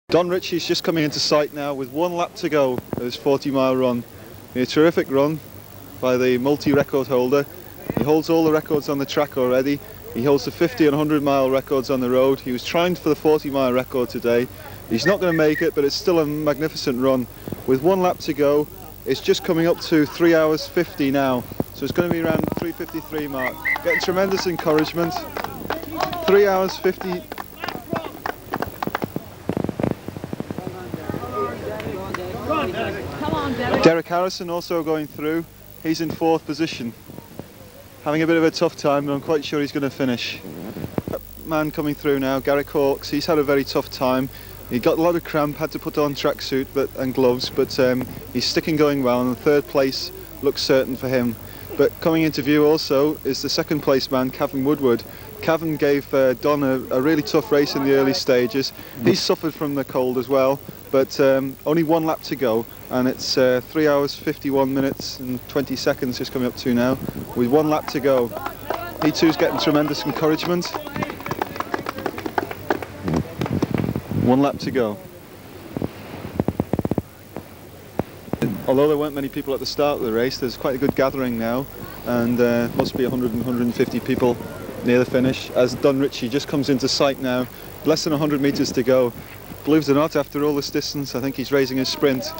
Don Ritchie's just coming into sight now with 1 lap to go of his 40-mile run. A terrific run by the multi-record holder. He holds all the records on the track already. He holds the 50 and 100-mile records on the road. He was trying for the 40-mile record today. He's not going to make it, but it's still a magnificent run. With 1 lap to go, it's just coming up to 3 hours 50 now. So it's going to be around 3:53 mark. Getting tremendous encouragement. 3 hours 50. Derek Harrison also going through. He's in 4th position. Having a bit of a tough time, but I'm quite sure he's going to finish. Man coming through now, Garrick Hawkes. He's had a very tough time. He got a lot of cramp, had to put on tracksuit and gloves, but he's sticking going well, and 3rd place looks certain for him. But coming into view also is the 2nd place man, Cavan Woodward. Cavan gave Don a really tough race in the early stages. He's suffered from the cold as well, but only 1 lap to go, and it's 3 hours 51 minutes and 20 seconds just coming up to now, with 1 lap to go. He too's getting tremendous encouragement. 1 lap to go. Although there weren't many people at the start of the race, there's quite a good gathering now, and must be 100 and 150 people near the finish, as Don Ritchie just comes into sight now. Less than 100 metres to go. Believe it or not, after all this distance, I think he's raising his sprint.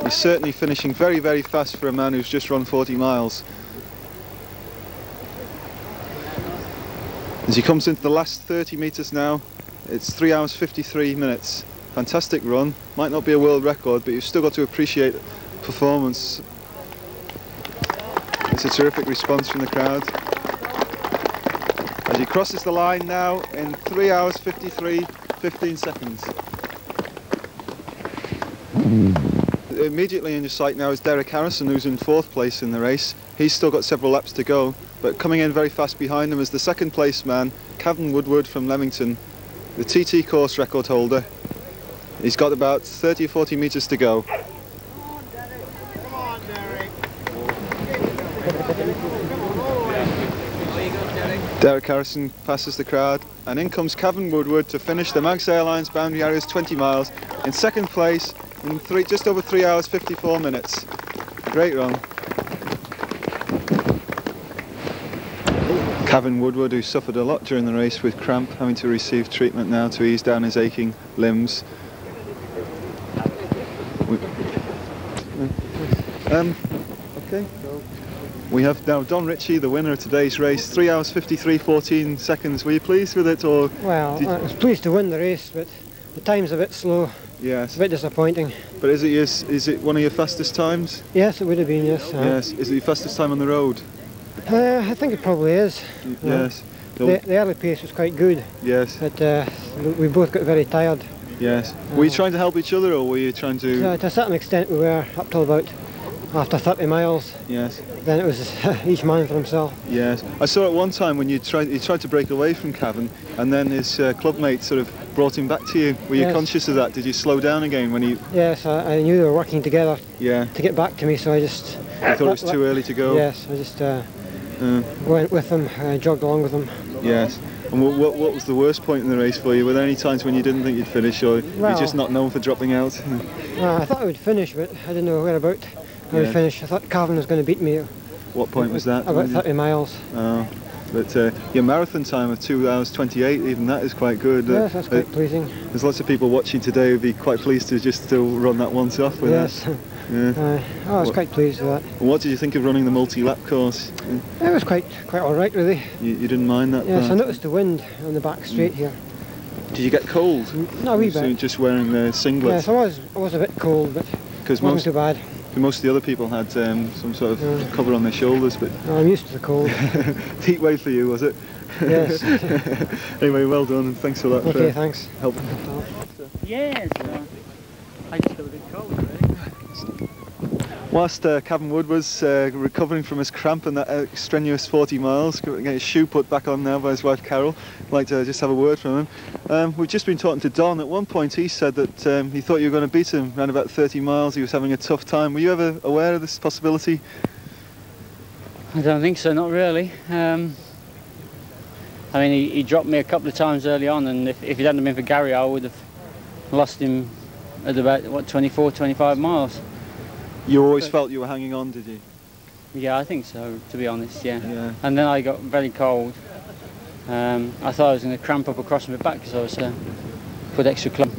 He's certainly finishing very, very fast for a man who's just run 40 miles. As he comes into the last 30 metres now, it's 3 hours 53 minutes. Fantastic run. Might not be a world record, but you've still got to appreciate performance. It's a terrific response from the crowd. As he crosses the line now in 3 hours 53, 15 seconds. Immediately in your sight now is Derek Harrison, who's in 4th place in the race. He's still got several laps to go, but coming in very fast behind him is the 2nd place man, Cavan Woodward from Leamington, the TT course record holder. He's got about 30 or 40 metres to go. Derek Harrison passes the crowd, and in comes Cavan Woodward to finish the Manx Airlines Boundary Harriers 20 miles in 2nd place in just over 3 hours 54 minutes. Great run. Cavan Woodward, who suffered a lot during the race with cramp, having to receive treatment now to ease down his aching limbs. Okay. We have now Don Ritchie, the winner of today's race, 3 hours 53, 14 seconds. Were you pleased with it, or? Well, I was pleased to win the race, but the time's a bit slow. Yes. A bit disappointing. But is it one of your fastest times? Yes, it would have been, yes. Yes. Is it your fastest time on the road? I think it probably is. Yes. The early pace was quite good. Yes. But we both got very tired. Yes. Were you trying to help each other, or were you trying to? To a certain extent we were, up till about after 30 miles. Yes. Then it was each man for himself. Yes. I saw at one time when he tried to break away from Cavan, and then his clubmate sort of brought him back to you. Were you conscious of that? Did you slow down again when he? Yes, I knew they were working together. Yeah. To get back to me, so I just. I thought it was too early to go. Yes, I just went with them, jogged along with them. Yes. And what was the worst point in the race for you? Were there any times when you didn't think you'd finish, or you're just not known for dropping out? I thought I would finish, but I didn't know whereabout I would finish. I thought Cavan was going to beat me. What point was that? About 30 miles. Oh, but your marathon time of 2 hours 28, even that is quite good. Yes, that's quite pleasing. There's lots of people watching today who'd be quite pleased to just still run that once off with that. Yeah. I was quite pleased with that. What did you think of running the multi-lap course? It was quite all right, really. You didn't mind that? Yes, part? I noticed the wind on the back straight here. Did you get cold? No, a wee bit. So just wearing the singlet? Yes, I was a bit cold, but it wasn't too bad. Most of the other people had some sort of cover on their shoulders, but I'm used to the cold. Heat wave for you, was it? Yes. Anyway, well done, and thanks for that. Okay, thanks. Help. Yes, I just got a bit cold, really. Whilst Cavan Wood was recovering from his cramp and that strenuous 40 miles, getting his shoe put back on now by his wife Carol, I'd like to just have a word from him. We've just been talking to Don. At one point he said that he thought you were going to beat him around about 30 miles. He was having a tough time. Were you ever aware of this possibility? I don't think so, not really. I mean, he dropped me a couple of times early on, and if it hadn't been for Gary, I would have lost him at about, what, 24, 25 miles. You always felt you were hanging on, did you? Yeah, I think so, to be honest, yeah. Yeah. And then I got very cold. I thought I was going to cramp up across my back because I was put extra clothes.